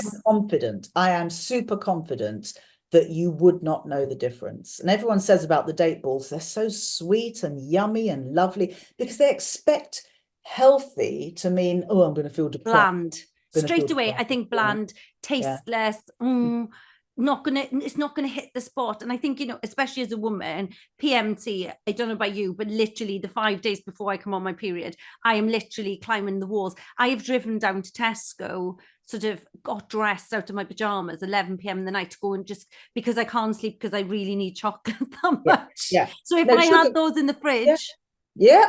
Speaker 2: am super confident that you would not know the difference. And everyone says about the date balls, they're so sweet and yummy and lovely, because they expect healthy to mean, oh, I'm going to feel depressed.
Speaker 1: Bland. Straight away, I think bland, tasteless, it's not gonna hit the spot. And I think, especially as a woman, PMT, I don't know about you, but literally the 5 days before I come on my period, I am literally climbing the walls. I have driven down to Tesco, sort of got dressed out of my pajamas 11 p.m. in the night to go, and just because I can't sleep because I really need chocolate that much. So if I had those in the fridge.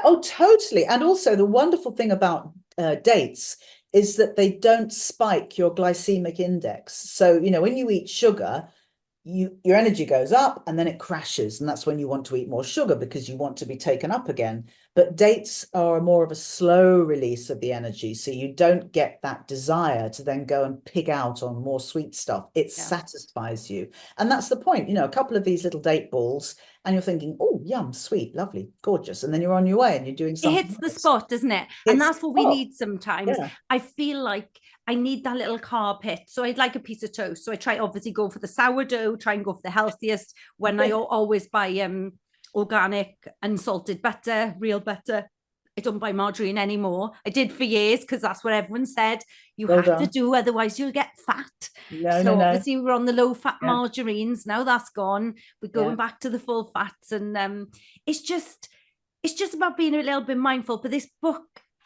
Speaker 2: Oh, totally. And also the wonderful thing about dates is that they don't spike your glycemic index. So, when you eat sugar, your energy goes up and then it crashes. And that's when you want to eat more sugar, because you want to be taken up again. But dates are more of a slow release of the energy. So you don't get that desire to then go and pig out on more sweet stuff. It satisfies you. And that's the point. A couple of these little date balls, and you're thinking, oh, yum, sweet, lovely, gorgeous. And then you're on your way and you're doing something.
Speaker 1: It hits the spot, doesn't it? And that's what we need sometimes. I feel like I need that little carb hit. So I'd like a piece of toast. So I try, obviously, go for the sourdough, try and go for the healthiest. When I always buy organic unsalted butter, real butter. I don't buy margarine anymore. I did for years, because that's what everyone said you have to do, otherwise you'll get fat. Obviously we're on the low fat margarines. Now that's gone. We're going back to the full fats, and it's just about being a little bit mindful. But this book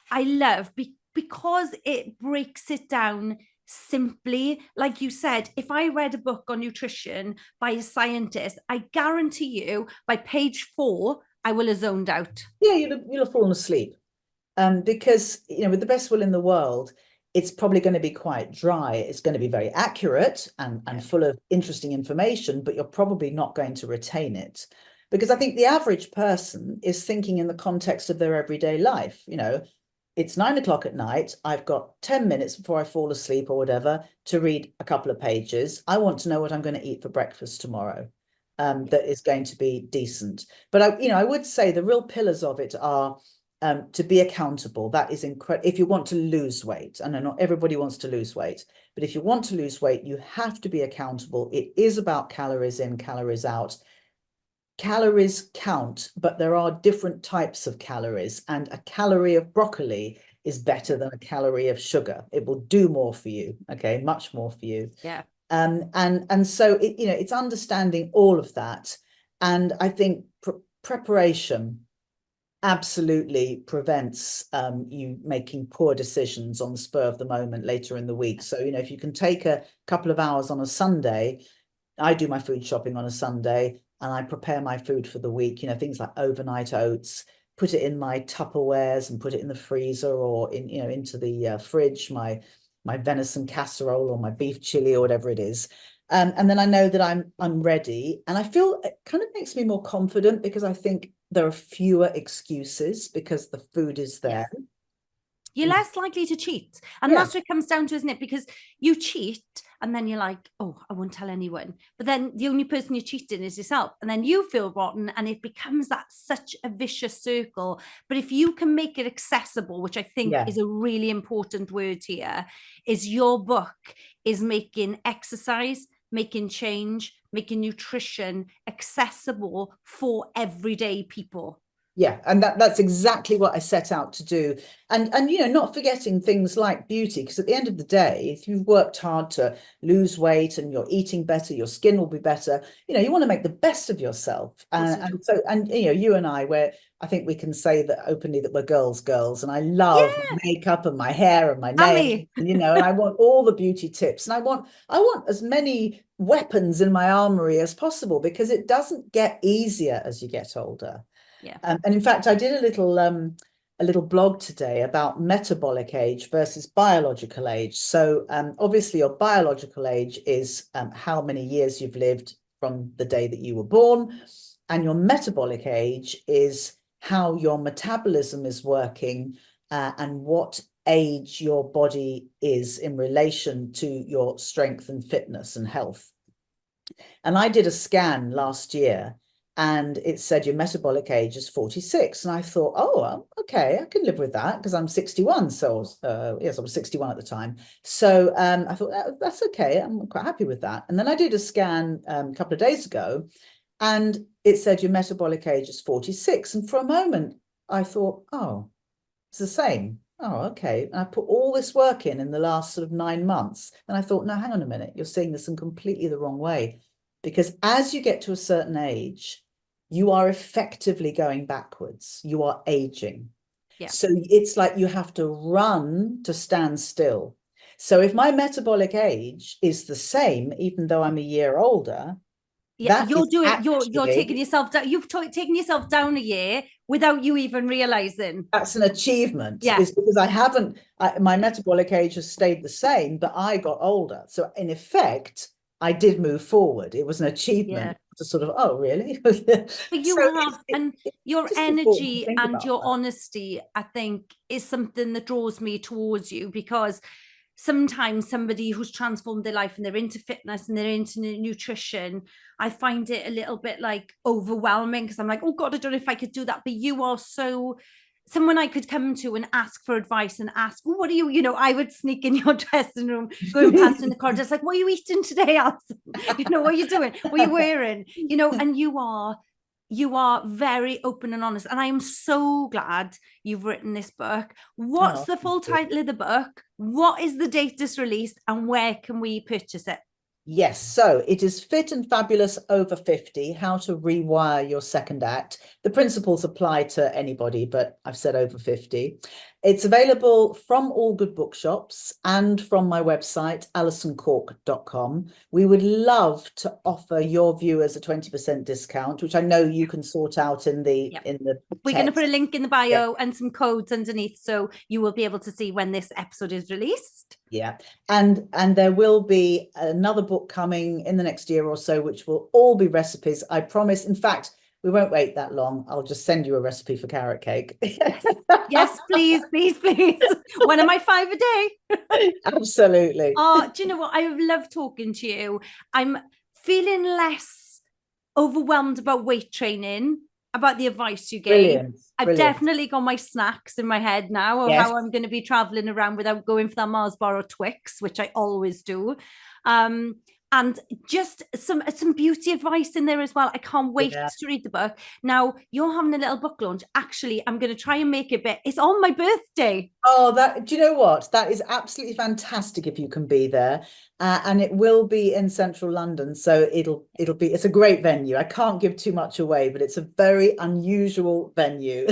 Speaker 1: I love because it breaks it down simply. Like you said, if I read a book on nutrition by a scientist, I guarantee you by page 4 I will have zoned out.
Speaker 2: You'll have fallen asleep, because with the best will in the world, it's probably going to be quite dry. It's going to be very accurate and full of interesting information, but you're probably not going to retain it, because I think the average person is thinking in the context of their everyday life. it's 9 o'clock at night. I've got 10 minutes before I fall asleep or whatever to read a couple of pages. I want to know what I'm going to eat for breakfast tomorrow. That is going to be decent. But I would say the real pillars of it are to be accountable. That is incredible. If you want to lose weight, and I know not everybody wants to lose weight, but if you want to lose weight, you have to be accountable. It is about calories in, calories out. Calories count, but there are different types of calories, and a calorie of broccoli is better than a calorie of sugar. It will do more for you, okay, much more for you.
Speaker 1: Yeah.
Speaker 2: And so it's understanding all of that. And I think preparation absolutely prevents you making poor decisions on the spur of the moment later in the week. So, if you can take a couple of hours on a Sunday, I do my food shopping on a Sunday and I prepare my food for the week, things like overnight oats, put it in my Tupperwares and put it in the freezer or into the fridge, my venison casserole or my beef chili or whatever it is. And then I know that I'm ready, and I feel it kind of makes me more confident because I think there are fewer excuses because the food is there.
Speaker 1: Yes. You're less likely to cheat. And that's what it comes down to, isn't it? Because you cheat and then you're like, oh, I won't tell anyone. But then the only person you're cheating is yourself. And then you feel rotten and it becomes such a vicious circle. But if you can make it accessible, which I think is a really important word here, is your book is making exercise, making change, making nutrition accessible for everyday people.
Speaker 2: Yeah, and that's exactly what I set out to do. And not forgetting things like beauty, because at the end of the day, if you've worked hard to lose weight and you're eating better, your skin will be better. You want to make the best of yourself. And you and I, I think we can say that openly that we're girls, and I love makeup and my hair and my nails, and I want all the beauty tips, and I want as many weapons in my armory as possible, because it doesn't get easier as you get older.
Speaker 1: Yeah.
Speaker 2: And in fact, I did a little blog today about metabolic age versus biological age. So obviously your biological age is how many years you've lived from the day that you were born, and your metabolic age is how your metabolism is working and what age your body is in relation to your strength and fitness and health. And I did a scan last year, and it said your metabolic age is 46. And I thought, oh, okay, I can live with that because I'm 61. So yes, I was 61 at the time. So I thought that's okay. I'm quite happy with that. And then I did a scan a couple of days ago, and it said your metabolic age is 46. And for a moment, I thought, oh, it's the same. Oh, okay. And I put all this work in the last sort of 9 months. And I thought, no, hang on a minute. You're seeing this in completely the wrong way. Because as you get to a certain age, you are effectively going backwards. You are aging. Yeah. So it's like you have to run to stand still. So if my metabolic age is the same, even though I'm a year older,
Speaker 1: you're taking yourself down. You've taken yourself down a year without you even realizing.
Speaker 2: That's an achievement. Yeah. It's because my metabolic age has stayed the same, but I got older. So in effect, I did move forward. It was an achievement to sort of, oh, really?
Speaker 1: But your energy and your honesty, I think, is something that draws me towards you, because sometimes somebody who's transformed their life and they're into fitness and they're into nutrition, I find it a little bit like overwhelming, because I'm like, oh God, I don't know if I could do that. But you are someone I could come to and ask for advice and ask, oh, what are you, I would sneak in your dressing room, going past in the corridor. It's like, what are you eating today, Alison? What are you doing? What are you wearing? And you are very open and honest. And I am so glad you've written this book. What's the full title of the book? What is the date it's released, and where can we purchase it?
Speaker 2: Yes, so it is Fit and Fabulous Over 50, How to Rewire Your Second Act. The principles apply to anybody, but I've said over 50. It's available from all good bookshops and from my website, AlisonCork.com. We would love to offer your viewers a 20% discount, which I know you can sort out in the
Speaker 1: We're going to put a link in the bio and some codes underneath, so you will be able to see when this episode is released.
Speaker 2: Yeah, and there will be another book coming in the next year or so, which will all be recipes, I promise. In fact, we won't wait that long. I'll just send you a recipe for carrot cake.
Speaker 1: Yes, please. One of my 5 a day.
Speaker 2: Absolutely.
Speaker 1: Oh, do you know what? I love talking to you. I'm feeling less overwhelmed about weight training, about the advice you gave.
Speaker 2: Brilliant.
Speaker 1: I've definitely got my snacks in my head now of how I'm going to be traveling around without going for that Mars bar or Twix, which I always do. And just some beauty advice in there as well. I can't wait to read the book. Now, you're having a little book launch. Actually, I'm going to try and make it big. It's on my birthday.
Speaker 2: Oh, do you know what? That is absolutely fantastic if you can be there. And it will be in central London. So it's a great venue. I can't give too much away, but it's a very unusual venue.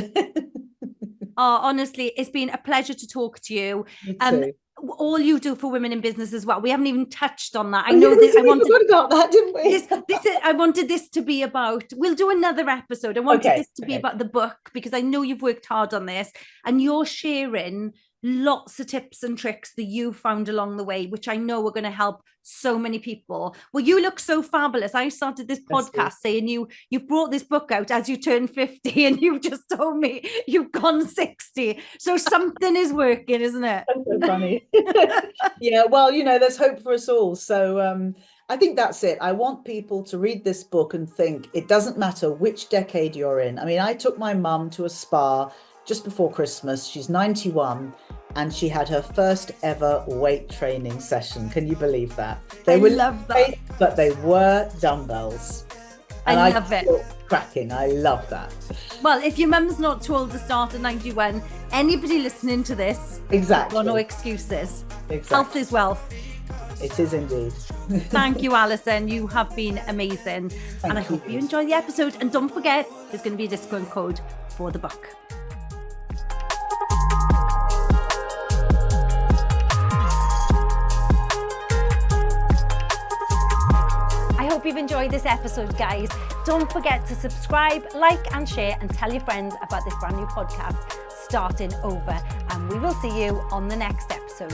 Speaker 1: Oh, honestly, it's been a pleasure to talk to you.
Speaker 2: Me too.
Speaker 1: All you do for women in business as well. We haven't even touched on that. I
Speaker 2: know
Speaker 1: this.
Speaker 2: I wanted about that, didn't we?
Speaker 1: I wanted this to be about. We'll do another episode. I wanted this to be about the book because I know you've worked hard on this, and you're sharing lots of tips and tricks that you found along the way, which I know are going to help so many people. Well, you look so fabulous. I started this podcast saying you brought this book out as you turned 50, and you just told me you've gone 60. So something is working, isn't it?
Speaker 2: That's so funny. Yeah, well, there's hope for us all. So I think that's it. I want people to read this book and think it doesn't matter which decade you're in. I mean, I took my mum to a spa just before Christmas. She's 91 and she had her first ever weight training session. Can you believe that?
Speaker 1: I love that.
Speaker 2: But they were dumbbells. And
Speaker 1: I love it.
Speaker 2: Cracking. I love that.
Speaker 1: Well, if your mum's not too old to start at 91, anybody listening to this, got no excuses.
Speaker 2: Exactly.
Speaker 1: Health is wealth.
Speaker 2: It is indeed.
Speaker 1: Thank you, Alison. You have been amazing. And I hope you enjoy the episode. And don't forget, there's going to be a discount code for the book. I hope you've enjoyed this episode, guys. Don't forget to subscribe, like and share, and tell your friends about this brand new podcast, Starting Over. And we will see you on the next episode.